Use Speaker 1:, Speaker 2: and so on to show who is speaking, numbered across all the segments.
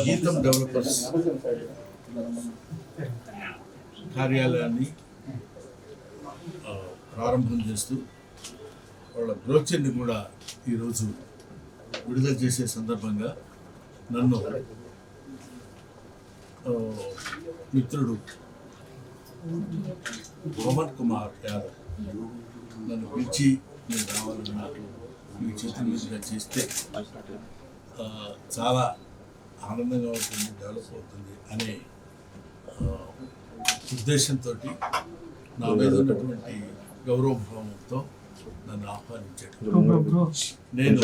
Speaker 1: గీతం డెవలపర్స్ కార్యాలయాన్ని ప్రారంభం చేస్తూ వాళ్ళ బ్రోచర్ని కూడా ఈరోజు విడుదల చేసే సందర్భంగా నన్ను మిత్రుడు మోహన్ కుమార్ యాదవ్ నన్ను పిలిచి నేను రావాలని నాకు మీ చేతుల మీదుగా చేస్తే చాలా ఆనందంగా ఉంటుంది, డెవలప్ అవుతుంది అనే ఉద్దేశంతో నా మీద ఉన్నటువంటి గౌరవభావంతో నన్ను ఆహ్వానించాడు. నేను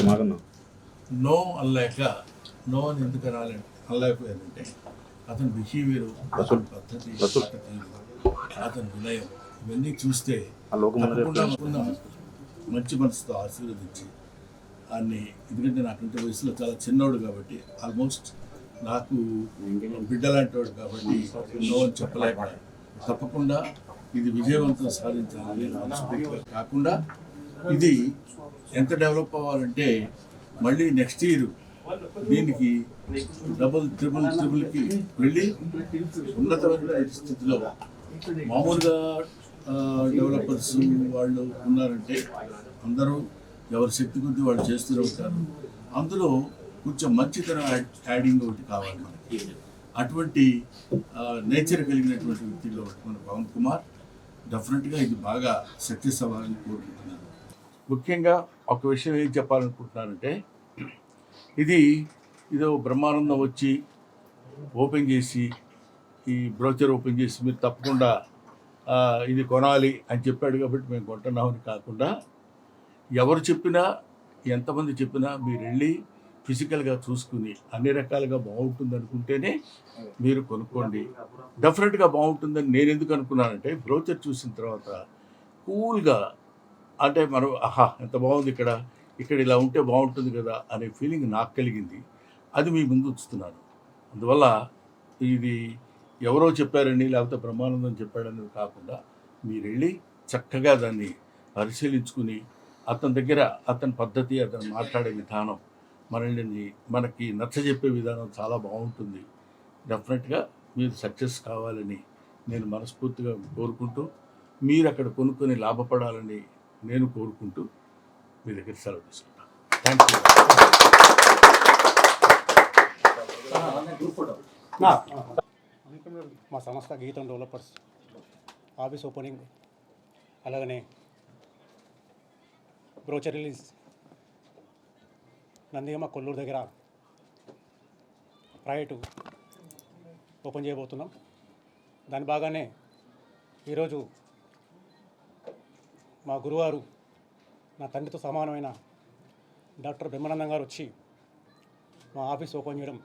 Speaker 1: నో అనలేక నో అని ఎందుకు అనలేకపోయానంటే అతని బిహేవియర్, అతని పద్ధతి, అతని వినయం ఇవన్నీ చూస్తే తప్పకుండా మంచి మనసుతో ఆశీర్వదించి అన్ని, ఎందుకంటే నాకంటే వయసులో చాలా చిన్నవాడు కాబట్టి ఆల్మోస్ట్ నాకు బిడ్డ లాంటి వాడు కాబట్టి నో అని చెప్పలేక తప్పకుండా ఇది విజయవంతం సాధించాలని మనస్ఫూర్తిగా కాకుండా ఇది ఎంత డెవలప్ అవ్వాలంటే మళ్ళీ నెక్స్ట్ ఇయర్ దీనికి ట్రిపుల్కి వెళ్ళి ఉన్నతమైన స్థితిలో మామూలుగా డెవలపర్స్ వాళ్ళు ఉన్నారంటే అందరూ ఎవరి శక్తి కొద్దీ వాళ్ళు చేస్తూనే ఉంటారు. అందులో కొంచెం మంచితనం యాడింగ్ ఒకటి కావాలి మనకి. అటువంటి నేచర్ కలిగినటువంటి వ్యక్తిలో మన పవన్ కుమార్ డెఫినెట్గా ఇది బాగా సక్సెస్ అవ్వాలని కోరుకుంటున్నాను. ముఖ్యంగా ఒక విషయం ఏం చెప్పాలనుకుంటున్నానంటే ఇదో బ్రహ్మానందం వచ్చి ఓపెన్ చేసి ఈ బ్రోచర్ ఓపెన్ చేసి మీరు తప్పకుండా ఇది కొనాలి అని చెప్పాడు కాబట్టి మేము కొంటున్నామని కాకుండా ఎవరు చెప్పినా ఎంతమంది చెప్పినా మీరు వెళ్ళి ఫిజికల్గా చూసుకుని అన్ని రకాలుగా బాగుంటుంది అనుకుంటేనే మీరు కొనుక్కోండి. డెఫినెట్గా బాగుంటుందని నేను ఎందుకు అనుకున్నానంటే బ్రోచర్ చూసిన తర్వాత కూల్గా అంటే మనం ఎంత బాగుంది ఇక్కడ ఇలా ఉంటే బాగుంటుంది కదా అనే ఫీలింగ్ నాకు కలిగింది. అది మీ ముందు ఉంచుతున్నాను. అందువల్ల ఇది ఎవరో చెప్పారని లేకపోతే బ్రహ్మానందం చెప్పాడని కాకుండా మీరు వెళ్ళి చక్కగా దాన్ని పరిశీలించుకుని అతని దగ్గర అతని పద్ధతి, అతను మాట్లాడే విధానం మనకి నచ్చజెప్పే విధానం చాలా బాగుంటుంది. డెఫినెట్గా మీరు సక్సెస్ కావాలని నేను మనస్ఫూర్తిగా కోరుకుంటూ మీరు అక్కడ కొనుక్కొని లాభపడాలని నేను కోరుకుంటూ మీ దగ్గర సెలవు తీసుకుంటాను. Thank
Speaker 2: you. మా సంస్థ గీతం డెవలపర్స్ ఆఫీస్ ఓపెనింగ్, అలాగనే బ్రోచర్ రిలీజ్ నందిగమ్మ కొల్లూరు దగ్గర ప్రైవేటు ఓపెన్ చేయబోతున్నాం. దాని బాగానే ఈరోజు మా గురువారు, నా తండ్రితో సమానమైన డాక్టర్ బ్రహ్మానందం గారు వచ్చి మా ఆఫీస్ ఓపెన్ చేయడం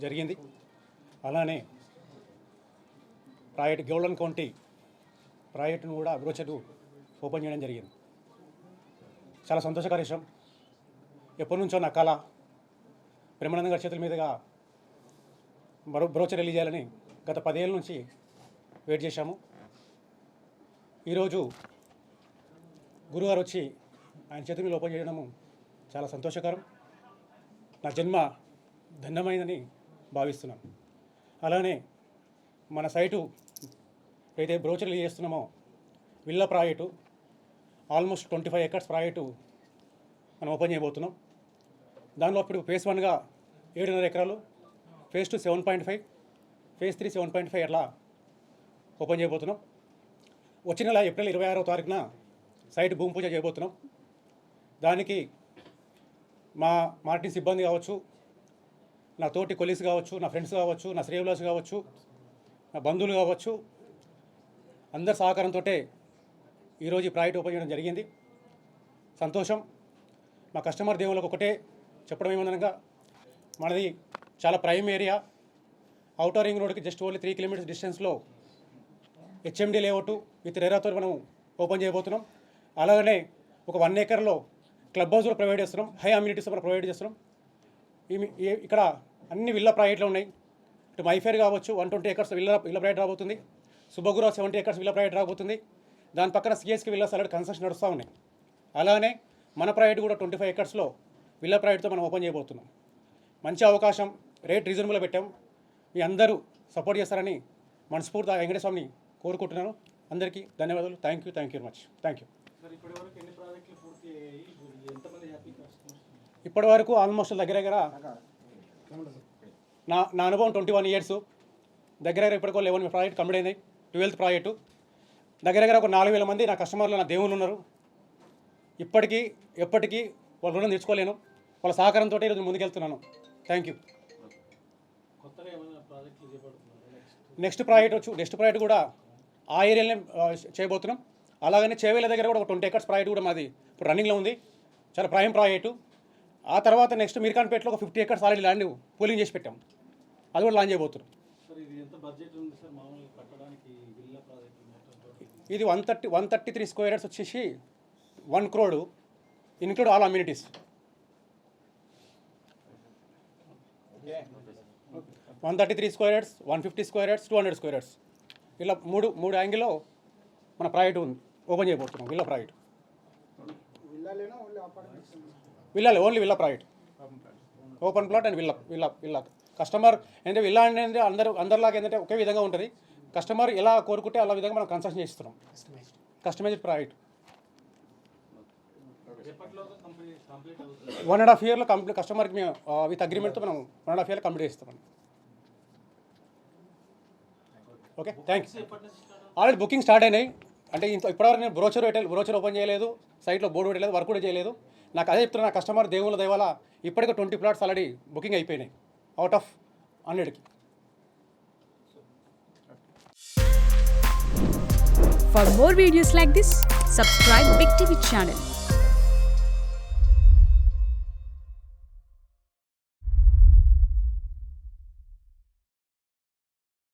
Speaker 2: జరిగింది. అలానే ప్రైవేట్ గోల్డెన్ కౌంటీ ప్రైవేట్ను కూడా బ్రోచర్ ఓపెన్ చేయడం జరిగింది. చాలా సంతోషకర విషయం. ఎప్పటి నుంచో నా కళ బ్రహ్మానందం గారి చేతుల మీదుగా బ్రోచర్ రిలీజ్ చేయాలని గత 10 ఏళ్ళ నుంచి వెయిట్ చేశాము. ఈరోజు గురువారు వచ్చి ఆయన చేతుల మీద ఓపెన్ చేయడము చాలా సంతోషకరం. నా జన్మ ధన్యమైందని భావిస్తున్నాను. అలానే మన సైటు ఏదైతే బ్రోచర్ రిలీజ్ చేస్తున్నామో villa project almost 25 acres project మనం ఓపెన్ చేయబోతున్నాం. దానిలో ఇప్పుడు ఫేజ్ 1గా 7.5 ఎకరాలు, ఫేజ్ 2 7.5, ఫేజ్ 3 7.5 అట్లా ఓపెన్ చేయబోతున్నాం. వచ్చిన నెల ఏప్రిల్ 26వ తారీఖున సైట్ భూమి పూజ చేయబోతున్నాం. దానికి మా మార్కెటింగ్ సిబ్బంది కావచ్చు, నా తోటి కొలీగ్స్ కావచ్చు, నా ఫ్రెండ్స్ కావచ్చు, నా శ్రేయభిలాష్ కావచ్చు, నా బంధువులు కావచ్చు, అందరి సహకారంతో ఈరోజు ఈ ప్రాజెక్ట్ ఓపెన్ చేయడం జరిగింది. సంతోషం. మా కస్టమర్ దేవులకు ఒకటే చెప్పడం ఏమనగా మనది చాలా ప్రైమ్ ఏరియా, అవుటర్ రింగ్ రోడ్కి జస్ట్ ఓన్లీ 3 కిలోమీటర్స్ డిస్టెన్స్లో హెచ్ఎండి లేఅవుట్ విత్ రేరాతో మనం ఓపెన్ చేయబోతున్నాం. అలాగనే ఒక 1 ఎకర్లో క్లబ్ హౌస్ కూడా ప్రొవైడ్ చేస్తున్నాం. హై అమ్యూనిటీస్ కూడా ప్రొవైడ్ చేస్తున్నాం. ఇక్కడ అన్ని విల్లా ప్రాజెక్టులు ఉన్నాయి. ఇటు మైఫేర్ కావచ్చు 120 ఎకర్స్ విల్లా ప్రాజెక్ట్ రాబోతుంది. సుబ్బగురా 70 ఎకర్స్ విల్లా ప్రాజెక్ట్ రాబోతుంది. దాని పక్కన సిఎస్కి విల్లాస్ ఆల్రెడీ కన్స్ట్రక్షన్ నడుస్తూ ఉన్నాయి. అలానే మన ప్రాజెక్ట్ కూడా 25 ఎకర్స్లో విల్లా ప్రాజెక్ట్తో మనం ఓపెన్ చేయబోతున్నాం. మంచి అవకాశం, రేట్ రీజనబుల్గా పెట్టాం. మీ అందరూ సపోర్ట్ చేస్తారని మనస్ఫూర్తిగా వెంకటేశ్వరని కోరుకుంటున్నాను. అందరికీ ధన్యవాదాలు. Thank you very much. Thank you. ఇప్పటి వరకు ఆల్మోస్ట్ దగ్గర నా అనుభవం 21 ఇయర్స్. దగ్గర ఇప్పటికో 11 ప్రాజెక్ట్ కంప్లీట్ అయినాయి. 12th project. దగ్గర ఒక 4,000 మంది నా కస్టమర్లు, నా దేవుళ్ళు ఉన్నారు. ఇప్పటికీ ఎప్పటికీ వాళ్ళ రుణం తెచ్చుకోలేను. వాళ్ళ సహకారంతో ఈరోజు ముందుకెళ్తున్నాను. Thank you. నెక్స్ట్ ప్రాజెక్ట్ కూడా ఆ ఏరియాలోనే చేయబోతున్నాం. అలాగనే చేవేళ్ళ దగ్గర కూడా ఒక 20 acres ప్రాజెక్ట్ కూడా మాది ఇప్పుడు రన్నింగ్లో ఉంది. చాలా ప్రైమ్ ప్రాజెక్టు. ఆ తర్వాత నెక్స్ట్ మీర్ఖాన్పేటలో ఒక 50 acres ఆల్రెడీ ల్యాండ్ పూలింగ్ చేసి పెట్టాం. అది కూడా లాంచ్ చేయబోతున్నాం. ఇది 133 square yards వచ్చేసి 1 crore include all amenities. 133 square yards, 150 square yards, 200 square yards ఇలా మూడు యాంగిల్లో మన ప్రాజెక్ట్ ఓపెన్ చేయబోతున్నాం. Villa project, only villa project, open plot and villa. Customer ఏంటంటే విల్లా అంటే అందరిలాగా ఏంటంటే ఒకే విధంగా ఉంటుంది. కస్టమర్ ఎలా కోరుకుంటే అలా విధంగా మనం కన్స్ట్రక్షన్ చేస్తున్నాం. కస్టమైజ్డ్ ప్రాజెక్ట్ 1.5 yearలో కంప్లీట్. కస్టమర్కి మేము విత్ అగ్రిమెంట్తో మనం 1.5 yearలో కంప్లీట్ చేస్తామండి. Okay, thanks. Already booking start అయినాయి. అంటే ఇప్పటివరకు నేను బ్రోచర్ ఓపెన్ చేయలేదు, సైట్లో బోర్డు పెట్టలేదు, వర్క్ కూడా చేయలేదు. నాకు అదే చెప్తున్నా, కస్టమర్ దేవుళ్ళ దయవల్ల ఇప్పటికే 20 plots ఆల్రెడీ బుకింగ్ అయిపోయినాయి అవుట్ ఆఫ్ 100కి.
Speaker 3: For more videos like this, subscribe Big TV channel.